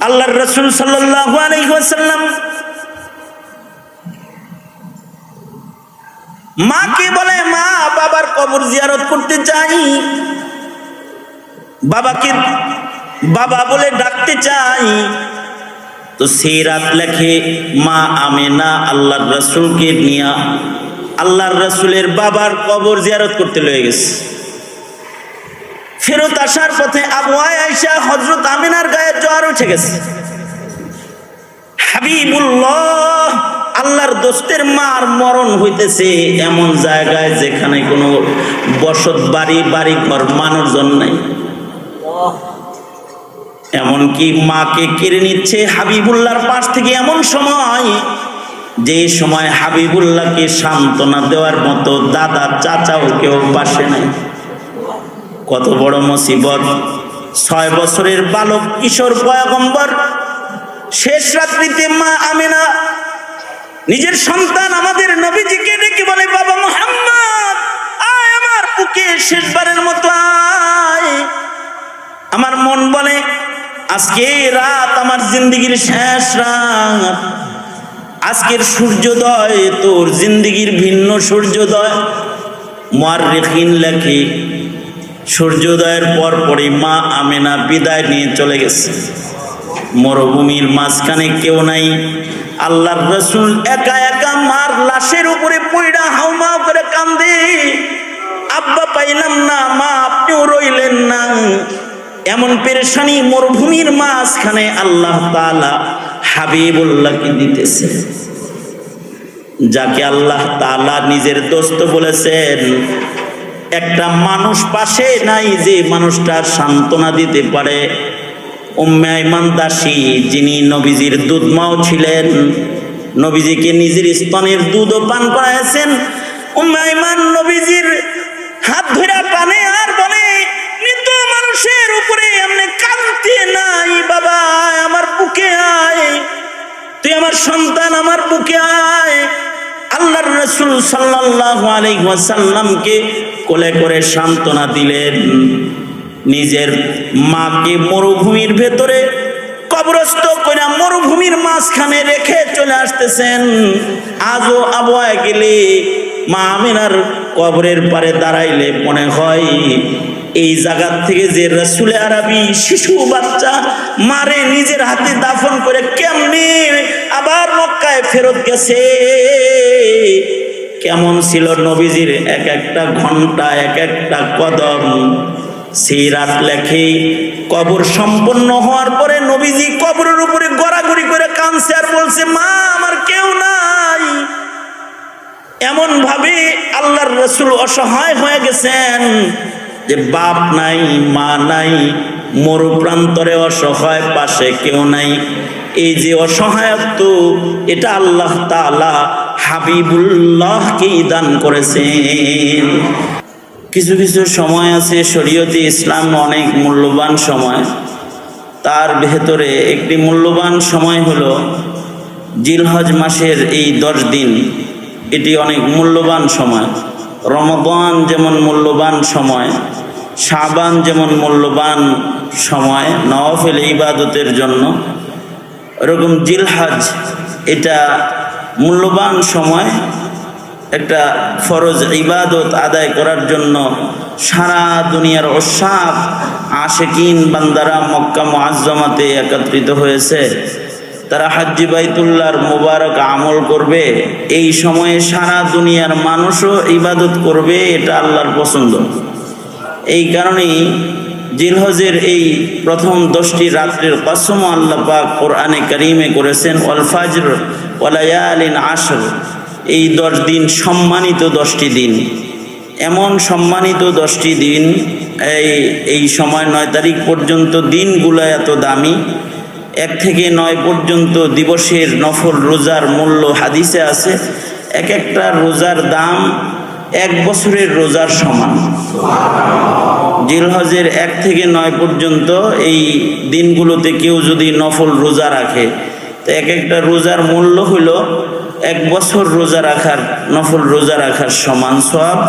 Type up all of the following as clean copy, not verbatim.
আল্লাহর রাসূল সাল্লাল্লাহু আলাইহি ওয়াসাল্লাম মাকে বলে, মা বাবার কবর জিয়ারত করতে চাই, বাবাকে বাবা বলে ডাকতে চাই। তো সেই রাত লেখে মা আমেনা আল্লাহর রাসূলকে নিয়ে আল্লাহর রাসূলের বাবার কবর জিয়ারত করতে লয়ে গেছে। ফেরত আসার পথে আবু আয়েশা হযরত আমিনার গায়ে জ্বর উঠে গেছে। হাবিবুল্লাহ আল্লাহর দোস্তের মার মরণ হইতেছে এমন জায়গায় যেখানে কোনো বসত বাড়ি ঘর মানুষজন নাই, এমনকি মাকে কেড়ে নিচ্ছে হাবিবুল্লাহর পাশ থেকে। এমন সময়, যে সময় হাবিবুল্লাহকে সান্ত্বনা দেওয়ার মতো দাদা চাচাও কেউ পাশে নাই। কত বড় মুসিবত! 6 বছরের বালক কিশোর পয়গম্বর শেষ রাত্রিতে মা আমিনা নিজের সন্তান আমাদের নবীজিকে ডেকে বলে, বাবা মুহাম্মদ আয় আমার বুকে, শেষবারের মতো আয়। আমার মন বলে আজকে রাত আমার জিন্দেগির শেষ রাত, আজকের সূর্যোদয় তোর জিন্দেগির ভিন্ন সূর্যোদয়। মুআররিখিন লেখে সূর্যোদয়ের পর পরই মা আমেনা বিদায় নিয়ে চলে গেছে। মরুভূমির মাঝখানে কেউ নাই। আল্লাহর রাসূল একা একা মার লাশের উপরে পইড়া হাউমাউ করে কান্দে, আব্বা পাইলাম না, মা আপনিও রইলেন না। এমন পেরেশানি মরুভূমির মাঝখানে আল্লাহ তাআলা হাবিবুল্লাহকে দিতেছে, যাকে আল্লাহ তাআলা নিজের দোস্ত বলেছেন। একটা মানুষ পাশে নাই যে মানুষটার সান্ত্বনা দিতে পারে। উম্মে আইমান দাসী, যিনি নবীজির দুধমাও ছিলেন, নবীজিকে নিজের স্তনের দুধও পান করাইছেন, উম্মে আইমান নবীজির হাত ধরে পানে আর বলে, মৃত মানুষের উপরে এমনি কাঁদতে নাই, বাবা আমার বুকে আয়, তুই আমার সন্তান আমার বুকে আয়। আল্লাহর রাসূল সাল্লাল্লাহু আলাইহি ওয়াসাল্লামকে কোলে করে সান্ত্বনা দিলেন। নিজের মাকে মরুভূমির ভেতরে কবরস্থ করে মরুভূমির মাঝখানে রেখে চলে আসতেছেন। আজও আবহাওয়া গেলে মা আমিনার কবরের পারে দাঁড়াইলে মনে হয় এই জায়গা থেকে যে রাসূলে আরবি শিশু বাচ্চা মারে নিজের হাতে দাফন করে কেমনে আবার মক্কায় ফেরত গেছে। কেমন ছিল নবীজির এক একটা ঘন্টা, এক একটা কদম। সেই রাত লেখে কবর সম্পন্ন হওয়ার পরে নবীজি কবরের উপরে গড়াগড়ি করে কাঁদছে আর বলছে, মা আমার কেউ নাই। এমন ভাবে আল্লাহর রাসূল অসহায় হয়ে গেছেন যে বাপ নাই, মা নাই, মরুপ্রান্তরে অসহায়, পাশে কেউ নাই। এই যে অসহায়ত্ব, এটা আল্লাহ তাআলা হাবিবুল্লাহকেই দান করেছেন। কিছু কিছু সময় আছে শরীয়তে ইসলাম অনেক মূল্যবান সময়, তার ভেতরে একটি মূল্যবান সময় হলো জিলহজ মাসের এই 10 দিন। এটি অনেক মূল্যবান সময়। রমজান যেমন মূল্যবান সময়, শাবান যেমন মূল্যবান সময় নওয়াফিল ইবাদতের জন্য, এরকম জিলহজ এটা মূল্যবান সময় একটা ফরজ ইবাদত আদায় করার জন্য। সারা দুনিয়ার উসাক আশিকিন বান্দারা মক্কা মুআজ্জমাতে একত্রিত হয়েছে। তারা হাজ্জি বাইতুল্লাহর মুবারক আমল করবে। এই সময়ে সারা দুনিয়ার মানুষও ইবাদত করবে, এটা আল্লাহর পছন্দ। এই কারণেই জিলহজের এই প্রথম 10টি রাত্রির কসম আল্লাহ পাক কোরআনে কারীমে করেছেন, ওয়াল ফাজর ওয়া লায়ালিন আশর। এই 10 দিন সম্মানিত 10টি দিন, এমন সম্মানিত 10টি দিন। এই সময় 9 তারিখ পর্যন্ত দিনগুলো এত দামি। 1 থেকে 9 পর্যন্ত দিবসের নফল রোজার মূল্য হাদিসে আছে, এক একটা রোজার দাম 1 বছরের রোজার সমান। জিলহজের 1 থেকে 9 পর্যন্ত এই দিনগুলোতে কেউ যদি নফল রোজা রাখে, তো এক একটা রোজার মূল্য হলো 1 বছর রোজা রাখার, নফল রোজা রাখার সমান সওয়াব।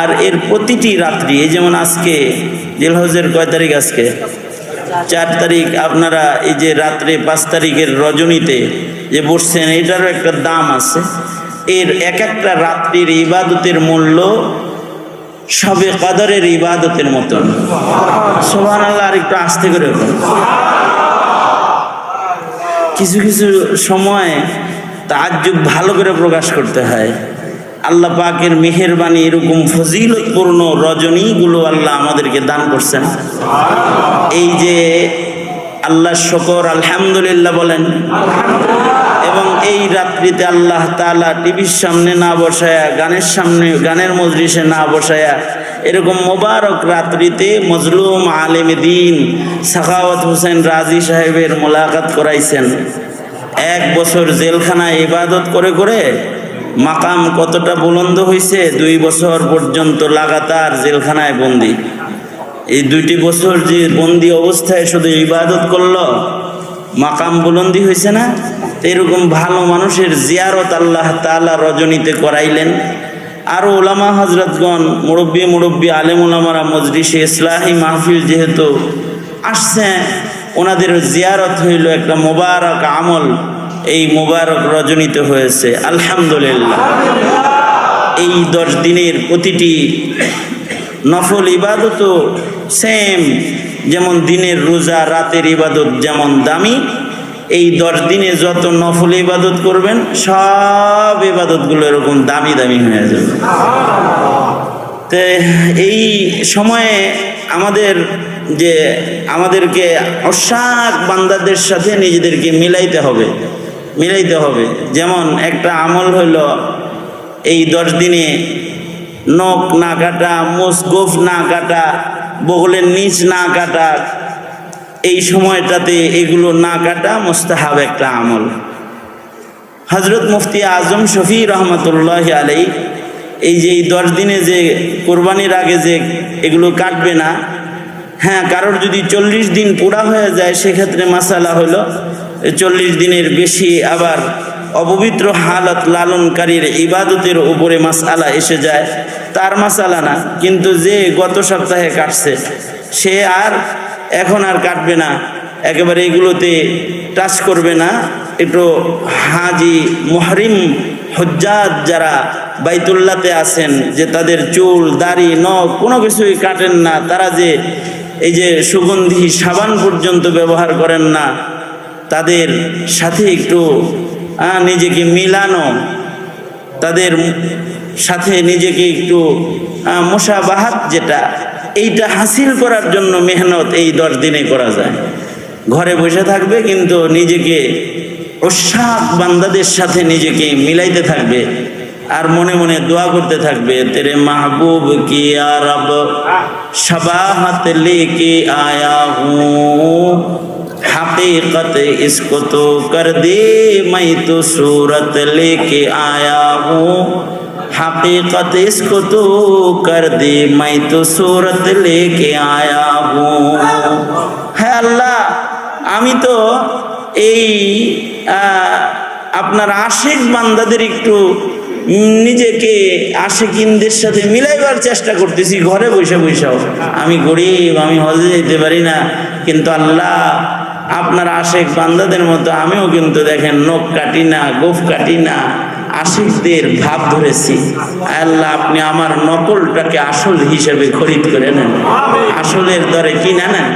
আর এর প্রতিটি রাত্রি, যেমন আজকে জিলহজের কয় তারিখ? আজকে 4 তারিখ আপনারা এই যে রাত্রে 5 তারিখের রজনীতে যে বসছেন, এটারও একটা দাম আছে। এর এক একটা রাত্রির ইবাদতের মূল্য সবে কদরের ইবাদতের মতন। সুবহানাল্লাহ, আর একটু আস্তে করে বলুন। কিছু কিছু সময় তাজ্জুব ভালো করে প্রকাশ করতে হয়। আল্লাহ পাকের মেহেরবানি, এরকম ফজিলতপূর্ণ রজনীগুলো আল্লাহ আমাদেরকে দান করছেন। এই যে আল্লাহ শুকর, আলহামদুলিল্লাহ বলেন। এবং এই রাত্রিতে আল্লাহ তাআলা টিভির সামনে না বসায়া, গানের সামনে, গানের মজলিসে না বসায়া, এরকম মোবারক রাত্রিতে মজলুম আলেম দ্বীন সাখাওয়াত হোসেন রাজি সাহেবের মোলাকাত করাইছেন। 1 বছর জেলখানায় ইবাদত করে করে মাকাম কতটা বুলন্দ হয়েছে। 2 বছর পর্যন্ত লাগাতার জেলখানায় বন্দি। এই 2টি বছর যে বন্দি অবস্থায় শুধু ইবাদত করলো, মাকাম বুলন্দি হয়েছে না? এরকম ভালো মানুষের জিয়ারত আল্লাহ তাআলা রজনীতে করাইলেন। আরও ওলামা হজরতগণ, মুরব্বী আলেম ওলামারা মজলিসে ইসলাহি মাহফিল যেহেতু আসছে, ওনাদের জিয়ারত হইল একটা মোবারক আমল, এই মোবারক রজনীতে হয়েছে। আলহামদুলিল্লাহ। এই 10 দিনের প্রতিটি নফল ইবাদতও সেম, যেমন দিনের রোজা, রাতের ইবাদত যেমন দামি, এই 10 দিনে যত নফল ইবাদত করবেন সব ইবাদতগুলো এরকম দামি দামি হয়ে যাবে। তো এই সময়ে আমাদেরকে অসাক বান্দাদের সাথে নিজেদেরকে মিলাইতে হবে। যেমন একটা আমল হইল এই 10 দিনে নখ না কাটা, গোঁফ না কাটা, বগলের নিচ না কাটা। এই সময়টাতে এগুলো না কাটা মুস্তাহাব একটা আমল। হযরত মুফতি আজম শফি রহমতুল্লাহ আলাই এই যে এই 10 দিনে যে কোরবানির আগে যে এগুলো কাটবে না, হ্যাঁ, কারোর যদি 40 দিন পুরা হয়ে যায় সেক্ষেত্রে মাসালা হলো 40 দিনের বেশি আবার অপবিত্র হালত লালনকারীর ইবাদতের উপরে মাসআলা এসে যায়, তার মাসআলা না। কিন্তু যে গত সপ্তাহে কাটছে সে আর এখন আর কাটবে না, একেবারে এগুলোতে টাচ করবে না। একটু হাজি মুহরিম হুজ্জাত যারা বাইতুল্লাহতে আছেন, যে তাদের চুল দাড়ি নখ কোনো কিছুই কাটেন না, তারা যে এই যে সুগন্ধি সাবান পর্যন্ত ব্যবহার করেন না, তাদের সাথে একটু নিজেকে মিলানো, তাদের সাথে নিজেকে একটু মুসাবাহাত, যেটা এইটা হাসিল করার জন্য মেহনত এই 10 দিনে করা যায়। ঘরে বসে থাকবে কিন্তু নিজেকে উসাক বান্দাদের সাথে নিজেকে মিলাইতে থাকবে আর মনে মনে দোয়া করতে থাকবে, তেরে মাহবুব কি ইয়া রব শবাহত লেকে আয়া হুঁ, हकीकत इसको तो कर दे, मैं तो सूरत लेके आया हूँ, हकीकत इसको तो कर दे, मैं तो सूरत लेके आया हूँ। है अल्लाह, আমি তো এই আপনার আশিক বান্দাদের একটু নিজেকে আশিকিনদের সাথে মিলাইবার চেষ্টা করতেছি ঘরে বসে বসেও। আমি গরিব, আমি হজে যেতে পারি না, কিন্তু আল্লাহ আপনার আশিক বান্দাদের মতো আমিও কিন্তু দেখেন নখ কাটি না, গোঁফ কাটি না, আশিকদের ভাব ধরেছি। আল্লাহ আপনি আমার নকলটাকে আসল হিসেবে খরিদ করে নেন, আসলের দরে কিনা নেন।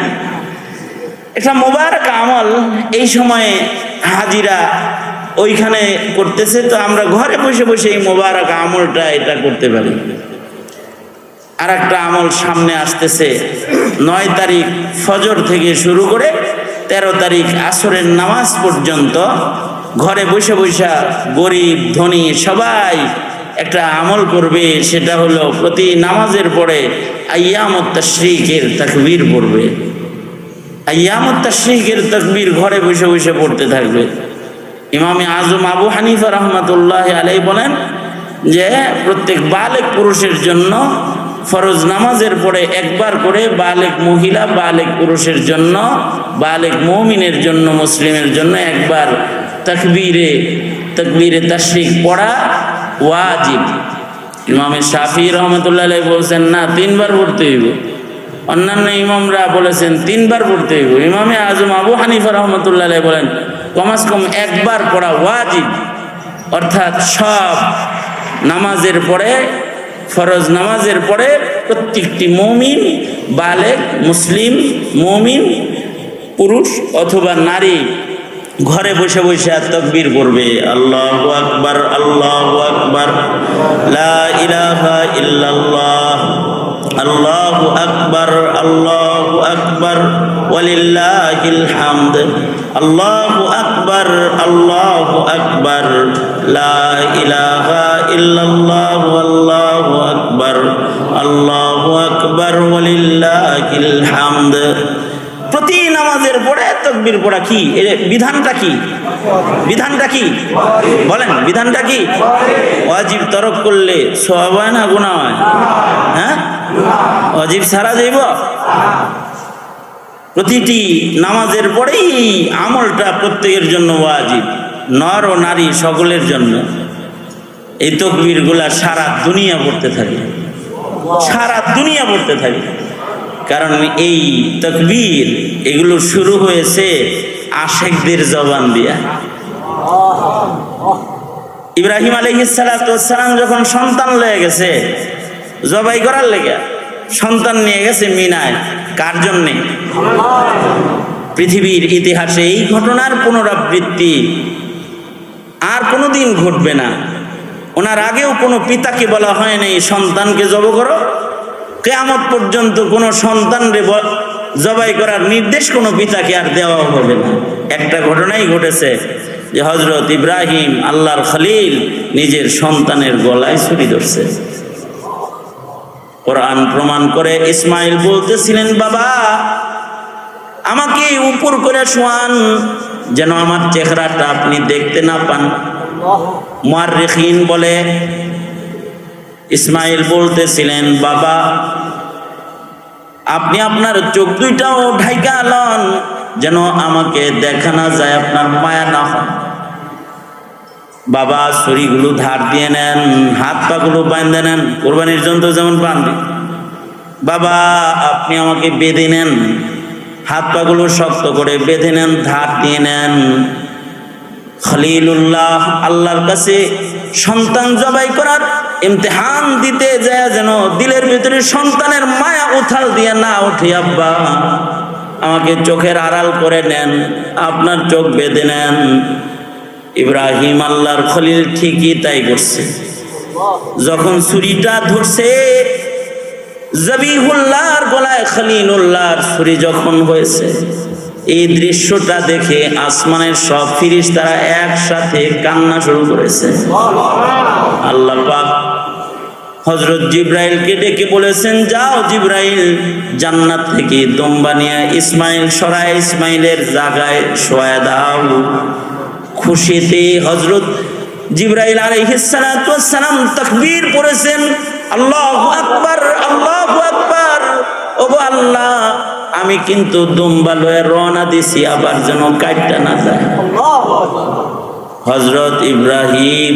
এটা মোবারক আমল এই সময়ে হাজিরা ওইখানে করতেছে, তো আমরা ঘরে বসে বসে এই মোবারক আমলটা এটা করতে পারি। আর একটা আমল সামনে আসতেছে, 9 তারিখ ফজর থেকে শুরু করে 13 তারিখ আসরের নামাজ পর্যন্ত ঘরে বসে বসে গরিব ধনী সবাই একটা আমল করবে। সেটা হলো প্রতি নামাজের পরে আইয়ামুত তাশরিকের তাকবীর পড়বে। আইয়ামুত তাশরিকের তাকবীর ঘরে বসে বসে পড়তে থাকবে। ইমামে আজম আবু হানিফা রহমতুল্লাহ আলাইহি বলেন যে প্রত্যেক বালেক পুরুষের জন্য ফরজ নামাজের পরে একবার করে, বালেক মহিলা বালেক পুরুষের জন্য, বালেক মুমিনের জন্য, মুসলিমের জন্য একবার তাকবীরে তাশরিক পড়া ওয়াজিব। ইমামে শাফি রহমতুল্লাহ আলাইহি বলছেন না, 3 বার পড়তে হইব। অন্যান্য ইমামরা বলেছেন 3 বার পড়তে হইব। ইমামে আজম আবু হানিফা রহমতুল্লাহ আলাইহি বলেন কমাস কম 1 বার পড়া ওয়াজিব, অর্থাৎ সব নামাজের পরে, ফরজ নামাজের পরে প্রত্যেকটি মুমিন, বালেগ মুসলিম মুমিন, পুরুষ অথবা নারী ঘরে বসে বসে তাকবীর পড়বে, আল্লাহু আকবার আল্লাহু আকবার, লা ইলাহা ইল্লাল্লাহ, আল্লাহু আকবার আল্লাহু আকবার, ওয়ালিল্লাহিল হামদ, আল্লাহু আকবার আল্লাহু আকবার, লা ইলাহা ইল্লাল্লাহ, আল্লাহু আকবার আল্লাহু আকবার, ওয়ালিল্লাহিল হামদ। প্রতি নামাজের পরে তাকবীর পড়া কি? এর বিধানটা কি? বিধানটা কি বলেন? বিধানটা কি? ওয়াজিব তরক করলে সওয়াব হয় না গুনাহ হয়? হ্যাঁ, ওয়াজিব ছাড়া যাইব? প্রতিটি নামাজের পরেই আমলটা প্রত্যেকের জন্য ওয়াজিব, নর ও নারী সকলের জন্য। এই তাকবীরগুলা সারা দুনিয়া পড়তে থাকে, সারা দুনিয়া পড়তে থাকে। কারণ এই তাকবীর এগুলো শুরু হয়েছে আশেকদের জবান দিয়া। ইব্রাহিম আলাইহিস সালাতু ওয়াস সালাম যখন সন্তান লয়ে গেছে জবাই করার লেগে, সন্তান নিয়ে গেছে মিনায়, কার জন্যে? পৃথিবীর ইতিহাসে এই ঘটনার পুনরাবৃত্তি আর কোনোদিন ঘটবে না। ওনার আগেও কোনো পিতাকে বলা হয় নাই সন্তানকে জবাই করো। কিয়ামত পর্যন্ত কোনো সন্তানরে জবাই করার নির্দেশ কোনো পিতাকে আর দেওয়া হবে না। একটা ঘটনাই ঘটেছে যে হযরত ইব্রাহিম আল্লাহর খলিল নিজের সন্তানের গলায় ছুরি ধরছে। কোরআন প্রমাণ করে। ইসমাইল বলতেছিলেন, বাবা আমাকে উপর করে শোয়ান যেন আমার চেহারাটা আপনি দেখতে না পান। মুআররিখিন বলে ইসমাইল বলতেছিলেন, বাবা আপনি আপনার চোখ দুইটাও ঢাইকা লন যেন আমাকে দেখা না যায়, আপনার মায়া না হয়। বাবা ছুরিগুলো ধার দিয়ে নেন, হাত পাগুলো বাঁধে নেন, কোরবানির জন্য যেমন বাঁধে। বাবা আপনি আমাকে বেঁধে নেন, হাত পাগুলো শক্ত করে বেঁধে নেন, ধার দিয়ে নেন। খলিলুল্লাহ আল্লাহর কাছে সন্তান জবাই করার ইমতিহান দিতে যায় যেন দিলের ভিতরে সন্তানের মায়া উথাল দিয়ে না ওঠে। আব্বা আমাকে চোখের আড়াল করে নেন, আপনার চোখ বেঁধে নেন। ইব্রাহিম আল্লাহর খলিল ঠিকই তাই করছে। যখন ছুরিটা ধরছে জবিহুল্লাহর গলায় খলিলুল্লাহর ছুরি যখন হয়েছে, এই দৃশ্যটা দেখে আসমানের সব ফেরেশতারা একসাথে কান্না শুরু করেছে। আল্লাহ পাক হযরত জিবরাইলকে ডেকে বলেছেন, যাও জিবরাইল জান্নাত থেকে দুম্বা নিয়ে ইসমাইল সরায় ইসমাইলের জায়গায় শোয়া দাও। খুশিতে হযরত জিবরাইল আলাইহিস সালাতু ওয়াস সালাম তাকবীর পড়েছেন, আল্লাহু আকবার আল্লাহু আকবার। ওগো আল্লাহ আমি কিন্তু দুম্বা লয়ে রওনা দিছি, আবার যেন কাটটা না যায়। হযরত ইব্রাহিম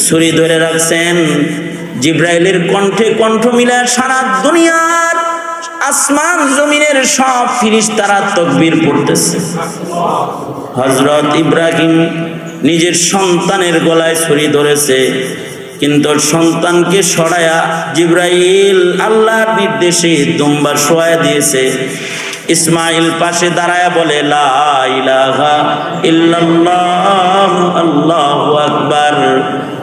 ছুরি ধরে রাখছেন। জিবরাইলের কণ্ঠে কণ্ঠ মিলে সারা দুনিয়ার আসমান জমিনের সব ফেরেশতারা তাকবীর পড়তেছে। হযরত ইব্রাহিম নিজের সন্তানের গলায় ছুরি ধরেছে, কিন্তু সন্তানকে সরায়া জিবরাইল আল্লাহর নির্দেশে দুম্বা শোয়া দিয়েছে। ইসমাইল পাশে দাঁড়ায়া বলে, লা ইলাহা ইল্লাল্লাহ আল্লাহু আকবার,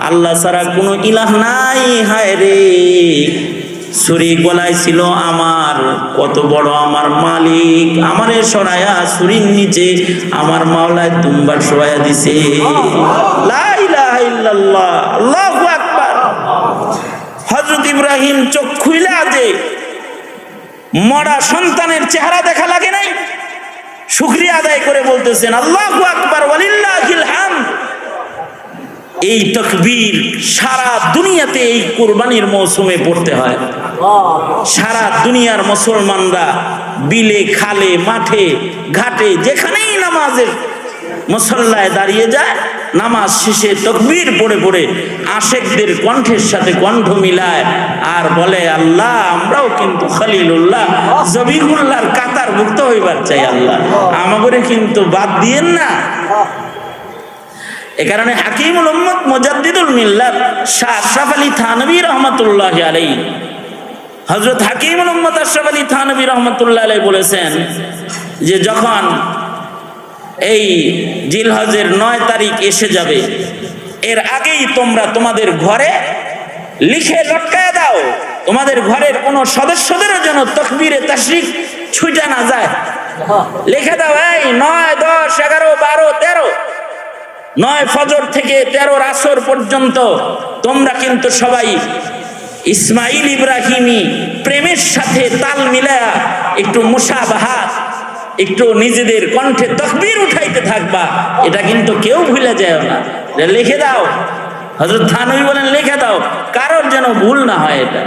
আল্লাহ ছাড়া কোনো ইলাহ নাই। হায় রে, ছুরি গলায় ছিল আমার, কত বড় আমার মালিক, আমারে সরায়া ছুরির নিচে আমার মাওলায় দুম্বা শোয়া দিছে। লা ইলাহা ইল্লাল্লাহ আল্লাহু আকবার। হযরত ইব্রাহিম চোখ খুইলা যে মরা সন্তানের চেহারা দেখা লাগে নাই, শুকরিয়া আদায় করে বলতেছেন, আল্লাহু আকবার ওয়ালিল্লাহিল হামদ। এই তাকবীর সারা দুনিয়াতে এই কুরবানির মৌসুমে পড়তে হয়। সারা দুনিয়ার মুসলমানরা বিলে খালে মাঠে ঘাটে যেখানেই নামাজের মুসল্লায় দাঁড়িয়ে যায়, নামাজ শেষে তাকবীর পড়ে পড়ে আশেকদের কণ্ঠের সাথে কণ্ঠ মিলায় আর বলে, আল্লাহ আমরাও কিন্তু খলিলুল্লাহ জবিহুল্লাহর কাতার মুক্ত হইবার চাই, আল্লাহ আমাগরে কিন্তু বাদ দিয়েন না। এ কারণে হাকিমুল উম্মত মুজাদ্দিদুল মিল্লাত শাহ আশরাফ আলী থানভী রহমাতুল্লাহি আলাইহি, হযরত হাকিমুল উম্মত আশরাফ আলী থানভী রহমাতুল্লাহি আলাইহি বলেছেন যে যখন এই জিলহজের 9 তারিখ এসে যাবে, এর আগেই তোমরা তোমাদের ঘরে লিখে লটকায় দাও, তোমাদের ঘরের কোনো সদস্যদেরও যেন তাকবীরে তাশরিক ছুটে না যায়। লিখে দাও, এই 9, 10, 11, 12, 13, 9 ফজর থেকে 13 আসর পর্যন্ত তোমরা কিন্তু সবাই ইসমাইল ইব্রাহিমি প্রেমের সাথে তাল মিলায়া একটু মুসাবাহাত, একটু নিজেদের কণ্ঠে তাকবীর উঠাইতে থাকবা, এটা কিন্তু কেউ ভুলে যায় না। লিখে দাও। হযরত থানভী বলেন লিখে দাও, কারোর যেন ভুল না হয় এটা।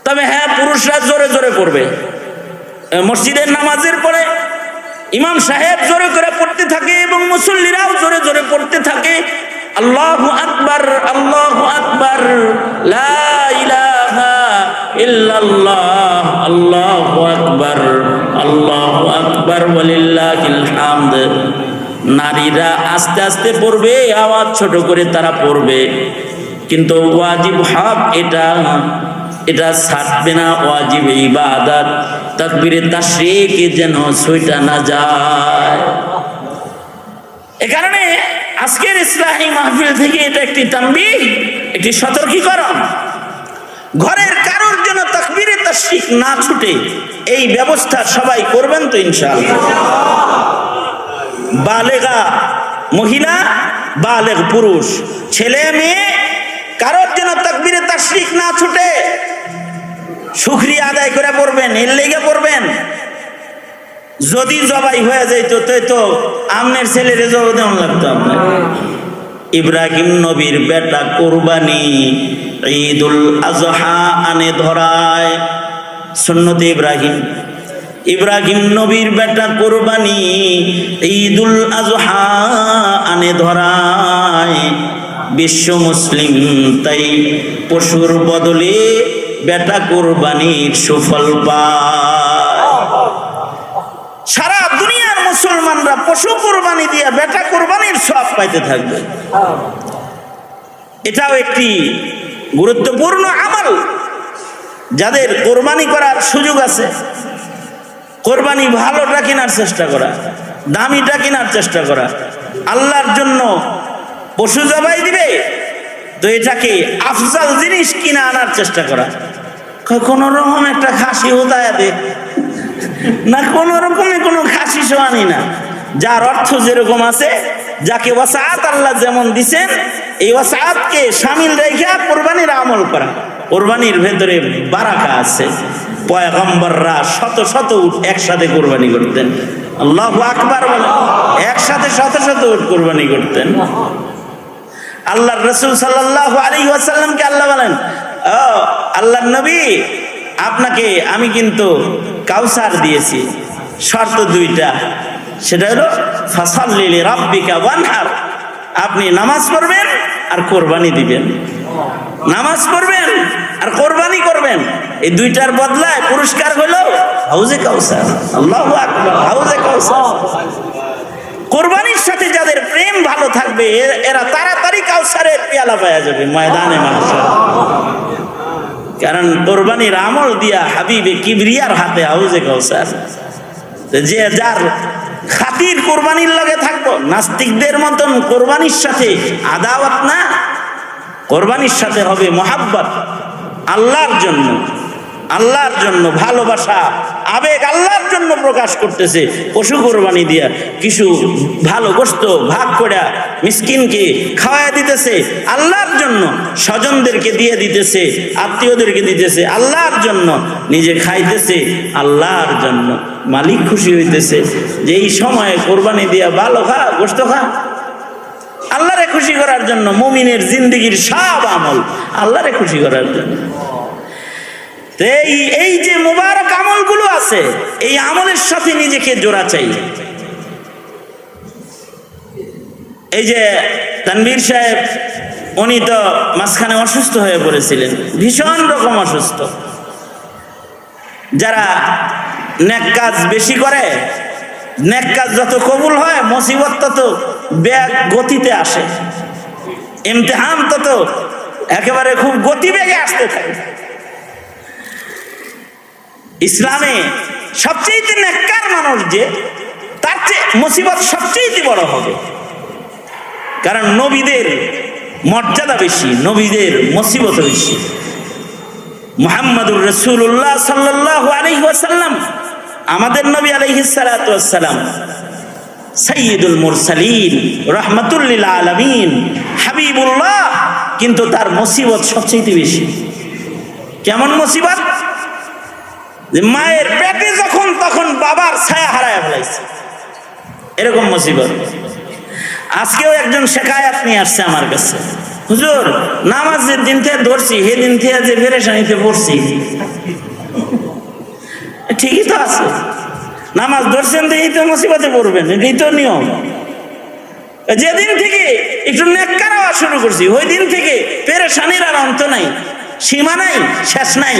তবে হ্যাঁ, পুরুষরা জোরে জোরে পড়বে। মসজিদের নামাজের পরে ইমাম সাহেব জোরে করে পড়তে থাকে এবং মুসল্লিরাও জোরে জোরে পড়তে থাকে, আল্লাহু আকবার, আল্লাহু আকবার, লা ইলাহা ইল্লাল্লাহ, আল্লাহু আকবার, আল্লাহু আকবার, ওয়ালিল্লাহিল হামদ। নারীরা আস্তে আস্তে পড়বে, আওয়াজ ছোট করে তারা পড়বে, কিন্তু ওয়াজিব হক এটা ছাড়বে না। ওয়াজিব ইবাদত তাকবীরে তাশরিক যেন ছুঁটা না যায়। এ কারণে আজকের ইসলামী মাহফিল থেকে এটা একটি তানবীহ, একটি সতর্কীকরণ। ঘরের কারোর যেন তাকবীরে তাশরিক না ছুটে, এই ব্যবস্থা সবাই করবেন তো ইনশাআল্লাহ। বালেগা মহিলা, বালেগ পুরুষ, ছেলে মেয়ে, কারোর যেন তাকবীরে তাশরিক না ছুটে। শুকরিয়া আদায় করে পড়বেন, এর লেগে পড়বেন। যদি জবাই হয়ে যাইত তো আমনের ছেলেরে জবাই দেওয়া লাগতো আপনার। ইব্রাহিম নবীর বেটা কুরবানি ঈদুল আজহা আনে ধরায়, সুন্নতে ইব্রাহিম নবীর বেটা কুরবানি ঈদুল আজহা আনে ধরায়। বিশ্ব মুসলিম তাই পশুর বদলে বেটা কুরবানির সুফল পায়। সারা দুনিয়ার মুসলমানরা পশু কুরবানি দিয়ে বেটা কুরবানির সওয়াব পাইতে থাকবে। এটাও একটি গুরুত্বপূর্ণ আমল। যাদের কোরবানি করার সুযোগ আছে, কোরবানি ভালোটা কেনার চেষ্টা করা, দামিটা কেনার চেষ্টা করা। আল্লাহর জন্য পশু জবাই দিবে তো এটাকে আফজাল জিনিস কিনে আনার চেষ্টা করা। কোন রকম একটা খাসি হোদায়া দে না, কোন রকমে কোনো খাসি সোয়ানি না। যার অর্থ যেরকম আছে, যাকে ওয়াসাআত আল্লাহ যেমন দিছেন, এই ওয়াসাআতকে শামিল রেখে কোরবানির আমল করা। কোরবানির ভেতরে বারাকা আছে। পয়গম্বররা শত শত উট একসাথে কোরবানি করতেন। আল্লাহু আকবার বলে, একসাথে শত শত উট কোরবানি করতেন। আল্লাহর রাসূল সাল্লাল্লাহু আলাইহি ওয়াসাল্লামকে আল্লাহ বলেন, ও আল্লাহর নবী, আপনাকে আমি কিন্তু কাউসার দিয়েছি, শর্ত 2টা। সেটা হলো ফাসাল্লি লিরাব্বিকা ওয়ানহার, আপনি নামাজ পড়বেন আর কোরবানি দিবেন। নামাজ পড়বেন আর কোরবানি করবেন, এই 2টার বদলায় পুরস্কার হলো হাউজে কাউসার। আল্লাহু আকবার, হাউজে কাউসার। কোরবানির সাথে যাদের প্রেম ভালো থাকবে, এরা তাড়াতাড়ি কাউসারের পেয়ালা পাওয়া যাবে ময়দানে মাহশর। কারণ কোরবানির আমল দিয়া হাবিবে কিবরিয়ার হাতে হাউজে কাউসার। যে যার খাতির কোরবানির লগে থাকবো, নাস্তিকদের মতন কোরবানির সাথে আদাওয়াত না, কোরবানির সাথে হবে মোহাব্বত। আল্লাহর জন্য, আল্লাহর জন্য ভালোবাসা, আবেগ আল্লাহর জন্য প্রকাশ করতেছে। পশু কোরবানি দিয়া কিছু ভালো গোশত ভাগ করে মিসকিনকে খাওয়ায় দিতেছে আল্লাহর জন্য, স্বজনদেরকে দিয়ে দিতেছে, আত্মীয়দেরকে দিতেছে আল্লাহর জন্য, নিজে খাইতেছে আল্লাহর জন্য। মালিক খুশি হইতেছে যে এই সময়ে কোরবানি দিয়া ভালো খা, গোশত খা, আল্লাহরে খুশি করার জন্য। মুমিনের জিন্দেগির সব আমল আল্লাহরে খুশি করার জন্য। এই যে মুবারক আমলগুলো আছে, এই আমলের সাথে নিজেকে জোড়া চাই। এই যে তানভীর সাহেব, উনি তো মাঝখানে অসুস্থ হয়ে পড়েছিলেন, ভীষণ রকম অসুস্থ। যারা নেক কাজ বেশি করে, নেক কাজ যত কবুল হয়, মুসিবত তত ব্যাগ গতিতে আসে, ইমতিহান তত একেবারে খুব গতিবেগে আসতে থাকে। ইসলামে সবচেয়ে নেককার মানুষ যে, তার চেয়ে মুসিবত সবচেয়ে বড় হবে, কারণ নবীদের মর্যাদা বেশি, নবীদের মুসিবত বেশি। মুহাম্মাদুর রাসূলুল্লাহ সাল্লাল্লাহু আলাইহি ওয়াসাল্লাম, আমাদের নবী আলাইহিস সালাতু ওয়াস সালাম, সাইয়্যিদুল মুরসালিন, রাহমাতুল লিল আলামিন, হাবিবুল্লাহ, কিন্তু তার মুসিবত সবচেয়ে বেশি। কেমন মুসিবত? যে মায়ের পেটে যখন তখন বাবার ছায়া হারায় ফেলাইছে, এরকম মুসিবত। আজকেও একজন শেখায়াত নিয়ে আসছে আমার কাছে, হুজুর নামাজের দিন থেকে ধরছি, সেদিন থেকে যে পেরেশানিতে পড়ছি। ঠিকই তো আছে, নামাজ ধরছেন দেখেই তো মুসিবতে পড়বেন, এটাই তো নিয়ম। যেদিন থেকে একটু নেককার হওয়া শুরু করছি, ওই দিন থেকে পেরেশানির আর অন্ত নাই, সীমা নাই, শেষ নাই,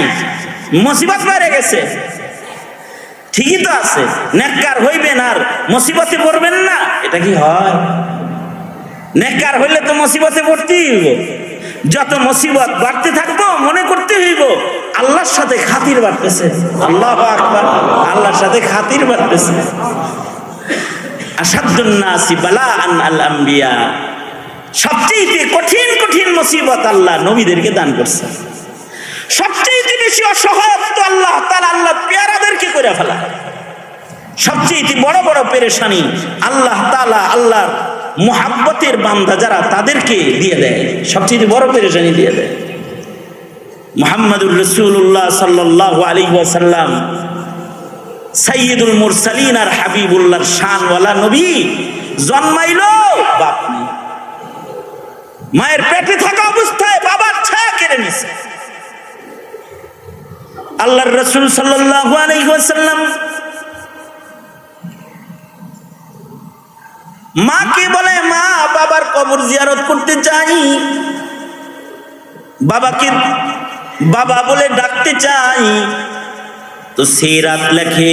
মুসিবত বেড়ে গেছে। ঠিকই তো আছে, নেককার হইবেন আর মুসিবতে পড়বেন না, এটা কি হয়? নেককার হইলে তো মুসিবতে পড়তেই হইব। যত মুসিবত বাড়তে থাকবো, মনে করতে হইব আল্লাহর সাথে খাতির বাড়তেছে। আল্লাহু আকবার, আল্লাহর সাথে খাতির বাড়তেছে। আসাদুন নাসি বালাআন আল আম্বিয়া, সবচেয়ে কঠিন কঠিন মুসিবত আল্লাহ নবীদেরকে দান করছে। সবচেয়ে বেশি অসহায় তো আল্লাহ তাআলা আল্লাহ পেয়ারাদেরকে করে ফেলা। সবচেয়ে বড় বড় পেরেশানি আল্লাহ তাআলা আল্লাহর মুহাব্বতের বান্দা যারা, তাদেরকে দিয়ে দেয়, সবচেয়ে বড় পেরেশানি দিয়ে দেয়। মুহাম্মাদুর রাসূলুল্লাহ সাল্লাল্লাহু আলাইহি ওয়াসাল্লাম, সাইয়্যিদুল মুরসালিন আর হাবিবুল্লাহর শানওয়ালা নবী, জন্মাইলো বাপ নেই, মায়ের পেটে থাকা অবস্থায় বাবার ছায়া কেড়ে নিছে। আল্লাহর রাসূল সাল্লাল্লাহু আলাইহি ওয়াসাল্লাম মাকে বলে, মা বাবার কবর জিয়ারত করতে চাই, বাবাকে বাবা বলে ডাকতে চাই। তো সেই রাত লেখে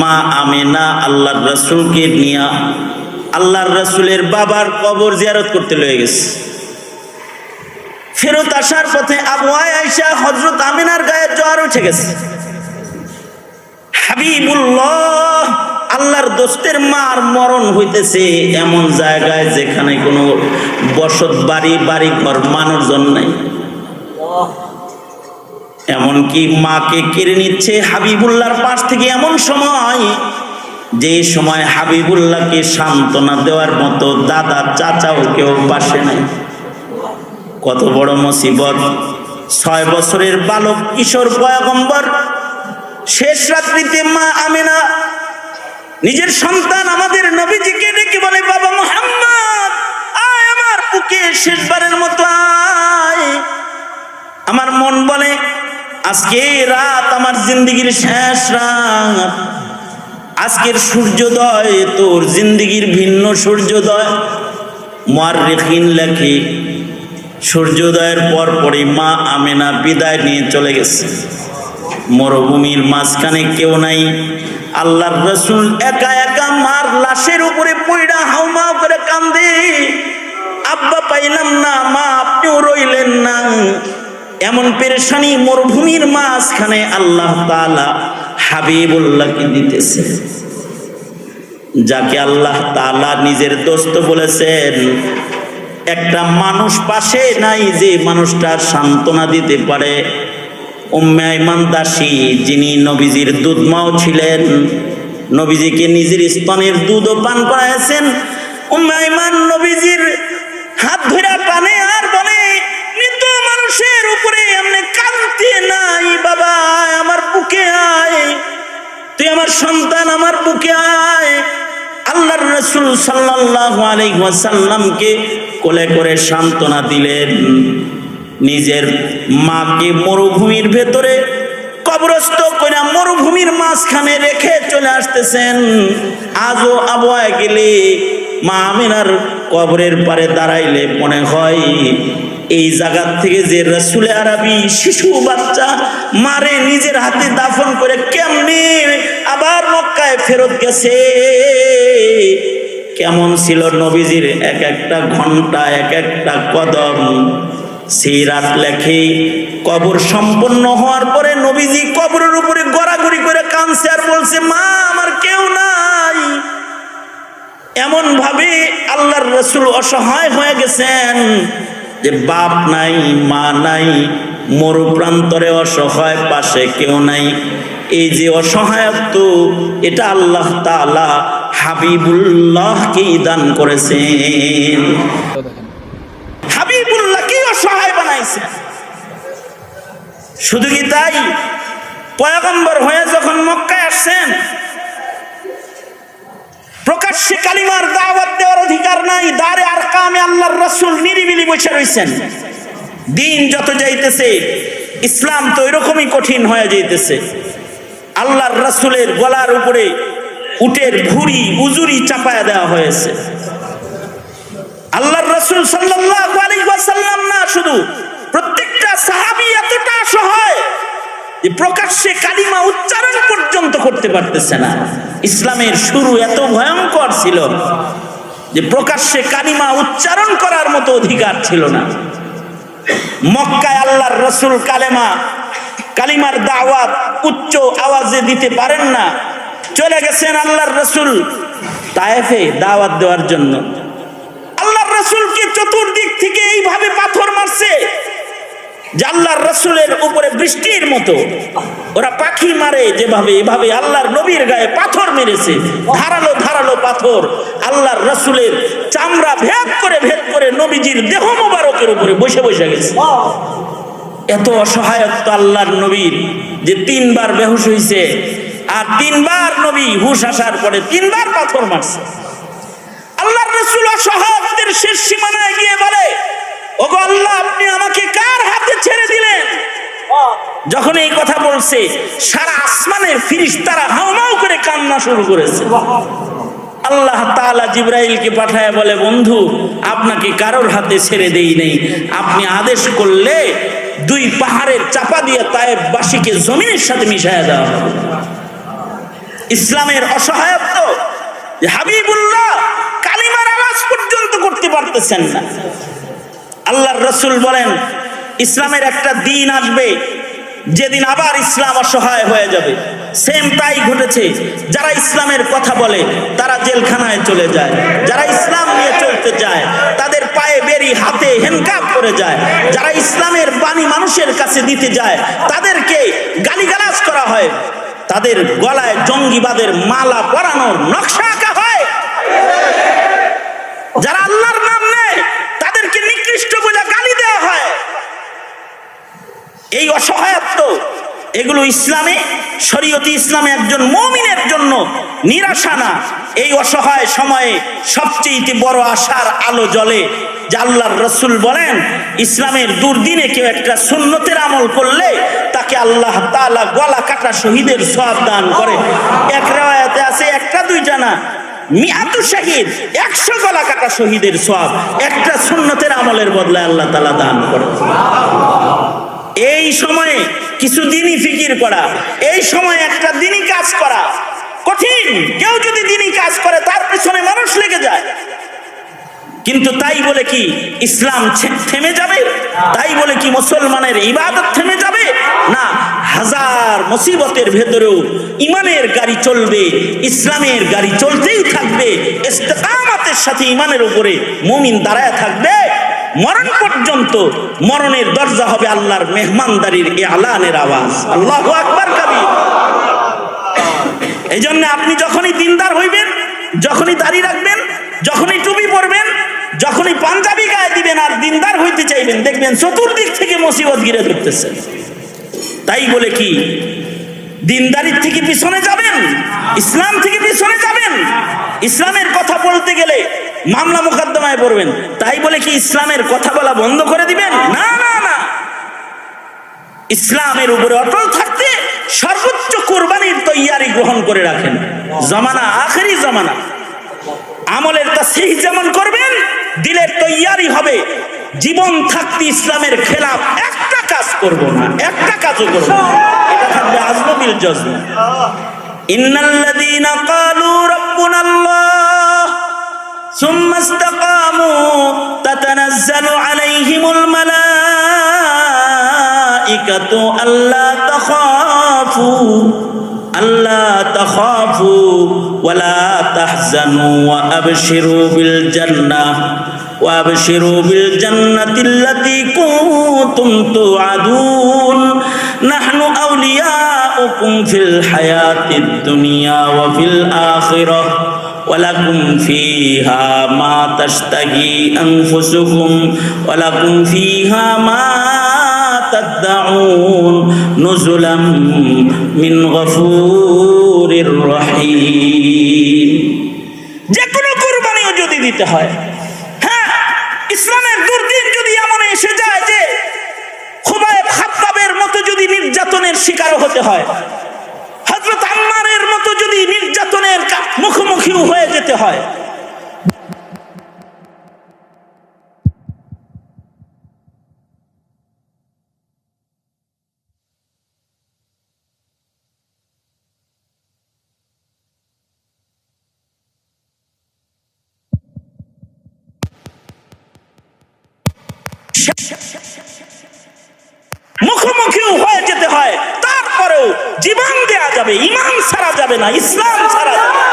মা আমেনা আল্লাহর রাসূলকে নিয়ে আল্লাহর রাসূলের বাবার কবর জিয়ারত করতে লয়ে গেছে। ফেরত আসার পথে আবু আয়েশা হযরত আমিনার গায়ে জ্বর উঠে গেছে। হাবিবুল্লাহ আল্লাহর দোস্তের মার মরণ হইতেছে এমন জায়গায় যেখানে কোনো বসত বাড়ি, বাড়ি ঘর, মানুষজন নাই, এমনকি মাকে কেড়ে নিচ্ছে হাবিবুল্লাহর পাশ থেকে। এমন সময়, যে সময় হাবিবুল্লাহকে সান্ত্বনা দেওয়ার মতো দাদা চাচাও কেউ পাশে নাই। কত বড় মুসিবত! 6 বছরের বালক কিশোর পয়গম্বর শেষ রাত্রিতে মা আমিনা নিজের সন্তান আমাদের নবীজিকে ডেকে বলে, বাবা মুহাম্মদ আয় আমার বুকে, শেষবারের মতো আয়। আমার মন বলে আজকে রাত আমার জিন্দেগির শেষ রাত, আজকের সূর্যোদয় তোর জিন্দেগির ভিন্ন সূর্যোদয়। মুআররিখিন লেখে সূর্যোদয়ের পর পরই মা আমেনা বিদায় নিয়ে চলে গেছে। মরুভূমির মাঝখানে কেউ নাই, আল্লাহর রাসূল একা একা মার লাশের উপরে পইড়া হাউমাউ করে কান্দে, আব্বা পাইলাম না, মা আপনিও রইলেন না। এমন পেরেশানি মরুভূমির মাঝখানে আল্লাহ তাআলা হাবিবুল্লাহকে দিতেছে, যাকে আল্লাহ তাআলা নিজের দোস্ত বলেছেন। একটা মানুষ পাশে নাই যে মানুষটার সান্ত্বনা দিতে পারে। উম্মে আইমান দাসী, যিনি নবীজির দুধমাও ছিলেন, নবীজিকে নিজের স্তনের দুধও পান করাইছেন, উম্মে আইমান নবীজির হাত ধরে টানে আর বলে, মৃত মানুষের উপরে এমনি কাঁদতে নাই, বাবা আমার বুকে আয়, তুই আমার সন্তান, আমার বুকে আয়। আল্লাহর রাসূল সাল্লাল্লাহু আলাইহি ওয়াসাল্লামকে কোলে করে সান্ত্বনা দিলেন। নিজের মাকে মরুভূমির ভেতরে কবরস্থ করে মরুভূমির মাঝখানে রেখে চলে আসতেছেন। আজও আবহাওয়া গেলে মা আমিনার কবরের পারে দাঁড়াইলে মনে হয় এই জায়গা থেকে যে রাসূলে আরবি শিশু বাচ্চা মারে নিজের হাতে দাফন করে কেমনে আবার মক্কায় ফেরত গেছে, কেমন ছিল নবীজির এক একটা ঘন্টা, এক একটা কদম। সিরাত লেখে কবর সম্পন্ন হওয়ার পরে নবীজি কবরের উপরে গড়াগড়ি করে কাঁদছে আর বলছে, মা আমার কেউ নাই। এমন ভাবে আল্লাহর রাসূল অসহায় হয়ে গেছেন যে বাপ নাই, মা নাই, মরু প্রান্তরে অসহায়, পাশে কেউ নাই। এই যে অসহায়ত্ব, এটা আল্লাহ তাআলা হাবিবুল্লাহকে দান করেছেন। হাবিবুল্লাহকে অসহায় বানাইছেন। শুধু কি তাই, পয়গম্বর হয়ে যখন মক্কায় আসছেন, প্রকাশ্যে কালিমার দাওয়াত দেওয়ার অধিকার নাই। দারে আরকামে আল্লাহর রাসূল নিরিবিলি বসে রয়েছেন। দিন যত যাইতেছে ইসলাম তো এরকমই কঠিন হয়ে যাইতেছে। আল্লাহর রাসূলের গলার উপরে উটের ভুঁড়ি উজুরি চাপায়া দেওয়া হয়েছে। আল্লাহর রাসূল সাল্লাল্লাহু আলাইহি ওয়াসাল্লাম না, শুধু প্রত্যেকটা সাহাবী এতটা অসহায় যে প্রকাশ্যে কালিমা উচ্চারণ পর্যন্ত করতে পারতেছে না। ইসলামের শুরু এত ভয়ঙ্কর ছিল যে প্রকাশ্যে কালিমা উচ্চারণ করার মতো অধিকার ছিল না। মক্কায় আল্লাহর রাসূল কালিমার দাওয়াত উচ্চ আওয়াজে দিতে পারেন না। চলে গেছেন আল্লাহর রাসূল তায়েফে দাওয়াত দেওয়ার জন্য। আল্লাহর রাসূলকে চতুর্দিক থেকে এইভাবে পাথর মারছে যে আল্লাহর রাসূলের উপরে বৃষ্টির মতো। ওরা পাখি মারে যেভাবে, এভাবে আল্লাহর নবীর গায়ে পাথর মেরেছে, ধারালো ধারালো পাথর। আল্লাহর রাসূলের চামড়া ভেদ করে নবীজির দেহ মোবারকের উপরে বসে বসে গেছে। এত অসহায়ত্ব আল্লাহর নবীর যে 3 বার বেহুশ হইছে, আর 3 বার নবী হুশ আসার পরে 3 বার পাথর মারছে। আল্লাহর রাসূল অসহায়ত্বের শেষ সীমানায় গিয়ে বলে, ওগো আল্লাহ, আপনি আমাকে কার হাতে ছেড়ে দিলেন? যখন এই কথা বলছে, সারা আসমানের ফেরেশতারা হাউমাউ করে কান্না শুরু করেছে। আল্লাহ তাআলা জিবরাইলকে পাঠায় বলে, বন্ধু, আপনাকে কারোর হাতে ছেড়ে দেই নাই। আপনি আদেশ করলে 2 পাহাড়ের চাপা দিয়ে তায়েফবাসীকে জমিনের সাথে মিশায়া দেওয়া হবে। ইসলামের অসহায়ত্ব যে হাবিবুল্লাহ কালিমার আওয়াজ পর্যন্ত করতে পারতেছেন না। আল্লাহর রাসূল বলেন, ইসলামের একটা দিন আসবে যেদিন আবার ইসলাম অসহায় হয়ে যাবে। সেম তাই ঘটেছে। যারা ইসলামের কথা বলে তারা জেলখানায় চলে যায়, যারা ইসলাম নিয়ে চলতে যায় তাদের পায়ে বেরি, হাতে হ্যান্ডকাপ করে যায়, যারা ইসলামের বাণী মানুষের কাছে দিতে যায় তাদেরকে গালিগালাজ করা হয়, তাদের গলায় জঙ্গিবাদের মালা পরানোর নকশা আঁকা হয়, যারা আল্লাহর নাম নেয় তাদেরকে নিকৃষ্ট বলে গালি দেওয়া হয়। এই অসহায়ত্ব, এগুলো ইসলামে, শরীয়তে ইসলামে একজন মুমিনের জন্য নিরাশা না। এই অসহায় সময়ে সবচেয়ে বড় আশার আলো জ্বলে যে আল্লাহর রাসূল বলেন, ইসলামের দুর্দিনে কেউ একটা সুন্নতের আমল করলে তাকে আল্লাহ তাআলা গলা কাটা শহীদের সওয়াব দান করে। এক riwayate আছে, একটা দুইটা না, 100 শহীদ, 100 গলা কাটা শহীদের সওয়াব একটা সুন্নতের আমলের বদলে আল্লাহ তাআলা দান করে। এই সময়ে কিছু দিনই ফিকির করা, এই সময় একটা দিনই কাজ করা কঠিন। কেউ যদি দিনই কাজ করে তার পিছনে মানুষ লেগে যায়। কিন্তু তাই বলে কি ইসলাম থেমে যাবে? তাই বলে কি মুসলমানের ইবাদত থেমে যাবে? না, হাজার মুসিবতের ভেতরেও ইমানের গাড়ি চলবে, ইসলামের গাড়ি চলতেই থাকবে। ইস্তেকামতের সাথে ইমানের উপরে মুমিন দাঁড়ায় থাকবে মরণ পর্যন্ত। মরণের দরজা হবে আল্লাহর মেহমানদারির এলানের আওয়াজ। আল্লাহু আকবার কাবীর। এই জন্য আপনি যখনই দিনদার হইবেন, যখনই দাড়ি রাখবেন, যখনই টুপি পরবেন, যখনই পাঞ্জাবি গায়ে দিবেন আর দিনদার হইতে চাইবেন, দেখবেন চতুর্দিক থেকে মুসিবত ঘিরে ধরতেছে। তাই বলে কি দিনদারির থেকে পিছনে যাবেন? ইসলাম থেকে পিছনে যাবেন? ইসলামের কথা বলতে গেলে মামলা মোকদ্দমায় পড়বেন। তাই বলে কি ইসলামের কথা বলা বন্ধ করে দিবেন? না না না, ইসলামের উপরে অটল থাকতে সর্বোচ্চ কুরবানির তৈয়ারি গ্রহণ করে রাখেন। জামানা আখেরি জামানা, আমলের তাসহিহ যেমন করবেন দিলে তৈয়ারি হবে জীবন থাকতে ইসলামের খেলাফ একটা কাজ করব না, একটা কাজও করব না। এটা থাকবে আজমবিল জজম। ইন্নাল্লাযীনা ক্বালু রাব্বুনাল্লাহ সুম্মা ইসতাকামু তাতানাজ্জালু আলাইহিমুল মালাঈকাতু আল্লা তাখাফু ওয়া লা তাহজানু ওয়া আবশিরু বিল জান্নাহ وابشروا بالجنة التي كنتم توعدون نحن أولياؤكم في الحياة الدنيا وفي الآخرة ولكم فيها ما تشتهي أنفسكم ولكم فيها ما تدعون نزلا من غفور رحيم যে কোনো কুরবানিও যদি দিতে হয়, ইসলামের দুর্দিন যদি এমন এসে যায় যে খুবাইব খাত্তাবের মতো যদি নির্যাতনের শিকার হতে হয়, হযরত আম্মারের মতো যদি নির্যাতনের মুখোমুখি হয়ে যেতে হয়, মুখোমুখিও হয়ে যেতে হয়, তারপরেও জীবন দেয়া যাবে, ঈমান ছাড়া যাবে না, ইসলাম ছাড়া যাবে না।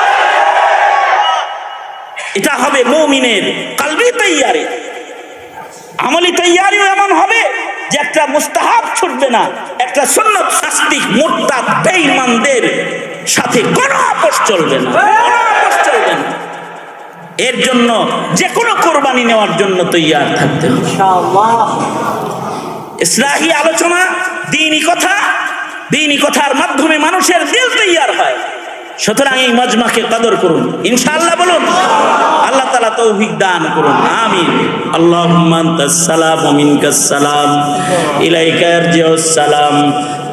এটা হবে মুমিনের কলবি তৈয়ারি। আমলি তৈয়ারিও এমন হবে যে একটা মুস্তাহাব ছুটবে না, একটা সুন্নত শাস্তি মুরতাদ বেঈমানদের সাথে কোনো আপোষ চলবে না, কোনো আপোষ চলবে না। এর জন্য যে কোনো কোরবানি নেওয়ার জন্য তৈয়ার থাকতে হবে ইনশাআল্লাহ। ইসলাহি আলোচনা, দ্বীনি কথার মাধ্যমে মানুষের দিল তৈয়ার হয়। সুতরাং এই মজমাকে কদর করুন ইনশাআল্লাহ, বলুন আল্লাহ তাআলা তৌফিক দান করুন, আমিন। আল্লাহুম্মা আনতাস সালাম ওয়া মিনকাস সালাম ইলাইকা ইয়ারজিউস সালাম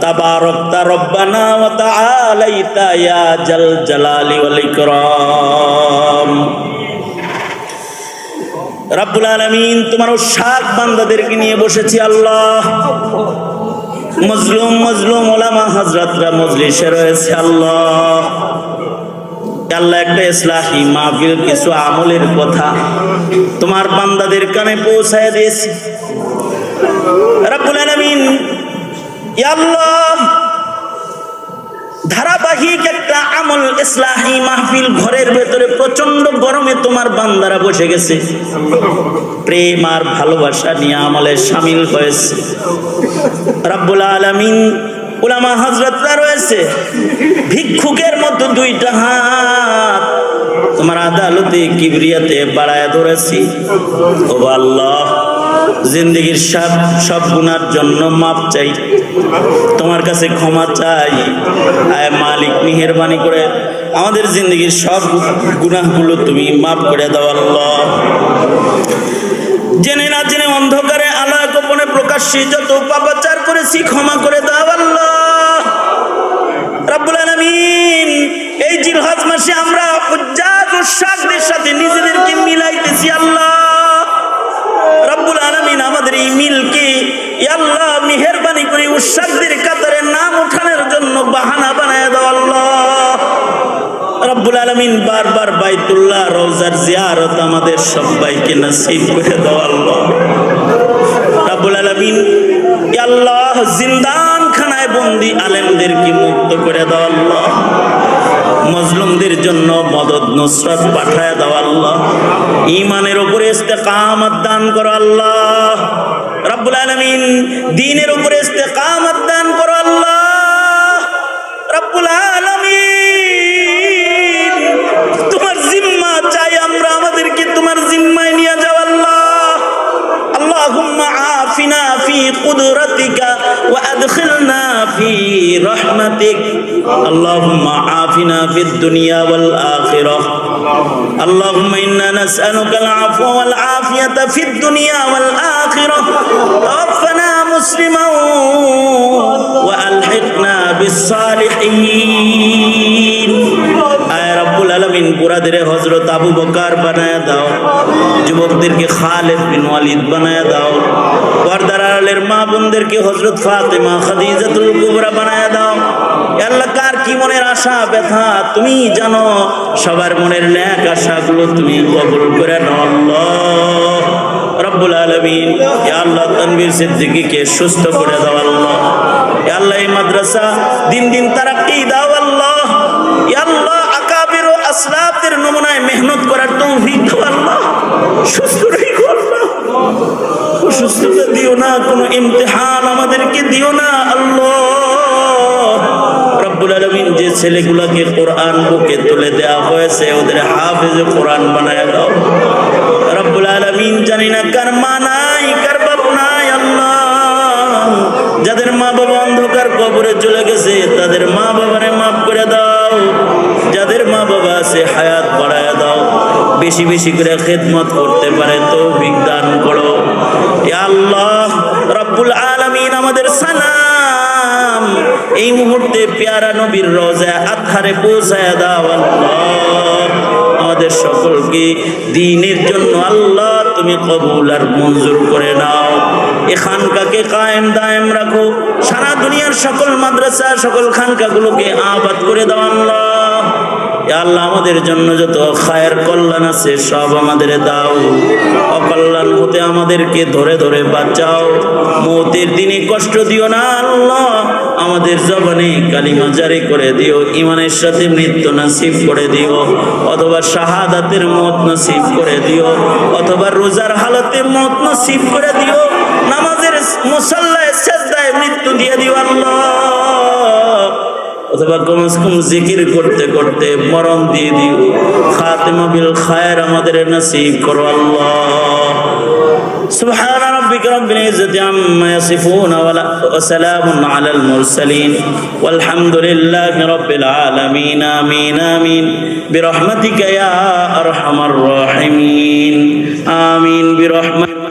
তাবারাকতা রব্বানা ওয়া তাআলাইতা ইয়া জাল জালালি ওয়াল ইকরাম। রব্বুল আলামিন, তোমার উশাক বান্দাদেরকে নিয়ে বসেছি আল্লাহ। মজলুম ওলামা হযরতরা মজলিসে রয়েছে আল্লাহ। আল্লাহ, একটা ইসলাহি মাহফিল, কিছু আমলের কথা তোমার বান্দাদের কানে পৌঁছায় দিয়েছি রব্বুল আলামিন। ইয়া আল্লাহ, ধারাবাহিক একটা আমল ইসলাহি মাহফিল, ঘরের ভেতরে প্রচন্ড গরমে তোমার বান্দারা বসে গেছে, প্রেম আর ভালোবাসা নিয়ে আমলে শামিল হয়েছে রব্বুল আলামিন। উলামা হযরতরা রয়েছে, ভিক্ষুকের মতো দুইটা হাত তোমার আদালতে কিবরিয়াতে বাড়ায় ধরেছি। ও আল্লাহ, জিন্দেগীর সব গুনার জন্য মাপ চাই, তোমার কাছে ক্ষমা চাই। আয় মালিক, মেহেরবানি করে আমাদের জিন্দেগীর সব গুনাহগুলো তুমি মাফ করে দাও আল্লাহ। জেনে না জেনে, অন্ধকারে আলোয় গোপনে প্রকাশ্যে যত পাপাচার করেছি ক্ষমা করে দাও আল্লাহ রব্বুল আলামিন। এই জিলহজ মাসে আমরা হুজ্জাজ ও শাকদের সাথে নিজেদেরকে মিলাইতেছি আল্লাহ রব্বুল আলামিন। আমাদের এই মিলকে আল্লাহ মেহেরবানি করে উশাকদের কাতারে নাম ওঠানোর জন্য বাহানা বানায় দাও আল্লাহ রব্বুল আলামিন। বারবার বাইতুল্লাহ রওজার জিয়ারত আমাদের সবাইকে নসিব করে দাও আল্লাহ রব্বুল আলামিন। আল্লাহ, জিন্দান খানায় বন্দী আলেমদেরকে মুক্ত করে দাও আল্লাহ। মজলুমদের জন্য মদদ নুসরত পাঠায় দাও আল্লাহ। ঈমানের উপরে ইস্তেকামত দান করো আল্লাহ রব্বুল আলামিন। দ্বীনের উপরে ইস্তেকামত দান করো আল্লাহ রব্বুল আলামিন। তোমার জিম্মা চাই আমরা, আমাদেরকে তোমার জিম্মায় নিয়ে যাও আল্লাহ। আল্লাহুম্মা আফিনা ফি কুদরাতিকা ওয়া আদখিলনা ফি রাহমাতিক। আল্লাহুম্মা আফিনা ফিদ দুনিয়া ওয়াল আখিরাহ। আল্লাহুম্মা ইন্না নাসআলুকাল আফওয়া ওয়াল আফিয়াতা ফিদ দুনিয়া ওয়াল আখিরাহ। তাওফানা মুসলিমান ওয়া আলহিকনা বিস সালিহিন। আয় রব্বুল আলামিন, বুড়াদের হযরত আবু বকর বানায়া দাও, যুবকদেরকে খালিদ বিন ওয়ালিদ বানায়া দাও, পর্দার আড়ালের মা বোনদেরকে হযরত ফাতেমা খাদিজাতুল কুবরা বানায়া দাও। ইয়া আল্লাহ, কার কি মনের আশা ব্যথা তুমি জানো, সবার মনের নেক আশাগুলো তুমি কবুল করে নাও আল্লাহ রব্বুল আলামিন। ইয়া আল্লাহ, তানভীর সিদ্দিকীকে সুস্থ করে দাও আল্লাহ। ইয়া আল্লাহ, এই মাদ্রাসা দিন দিন তারাক্কি দাও আল্লাহ। ইয়া আল্লাহ, আকাবির ও আসলাফদের নমুনায় মেহনত করার তৌফিক দাও আল্লাহ। সুস্থ রেখো আল্লাহ, অসুস্থতা দিও না, কোনো ইমতিহান আমাদেরকে দিও না আল্লাহ রব্বুল আলামিন। যে ছেলেগুলোকে কোরআন বুকে তুলে দেওয়া হয়েছে ওদের হাফেজ কোরআন বানায় দাও রব্বুল আলামিন। জানি না কার মা নাই, কার বাপ নাই আল্লাহ। যাদের মা বাবা অন্ধকার কবরে চলে গেছে তাদের মা বাবারে মাফ করে দাও, যাদের মা বাবা আছে হায়াত বাড়ায় দাও, বেশি বেশি করে খেদমত করতে পারে তৌফিক দান করো ইয়া আল্লাহ রব্বুল আলামিন। আমাদের সালাম এই মুহূর্তে পেয়ারা নবীর রওজা আতহারে পৌঁছায় দাও আল্লাহ। আমাদের সকলকে দ্বীনের জন্য আল্লাহ তুমি কবুল আর মঞ্জুর করে নাও। এখানকাকে কায়েম দায়েম রাখো, সারা দুনিয়ার সকল মাদ্রাসা সকল খানকাগুলোকে আবাদ করে দাও আল্লাহ। ইয়া আল্লাহ, আমাদের জন্য যত খায়ের কল্যাণ আছে সব আমাদের দাও, অকল্যাণ হতে আমাদেরকে ধরে ধরে বাঁচাও। মৌতের দিনে কষ্ট দিও না আল্লাহ। আমাদের জবানে কালিমা জারি করে দিও, ঈমানের সাথে মৃত্যু নসিব করে দিও, অথবা শাহাদাতের মওত নসিব করে দিও, অথবা রোজার হালতে মওত নসিব করে দিও, নামাজের মুসাল্লায় সিজদায় মৃত্যু দিয়ে দিও আল্লাহ, অথবা কমস কম জিকির করতে করতে মরণ দিয়ে দিও। খাতিমা বিল খায়ের আমাদের নসিব করো আল্লাহ। سبحان ربك رب العزة عما يصفون وسلام على المرسلين والحمد لله رب العالمين آمين آمين برحمتك يا أرحم الراحمين آمين برحمتك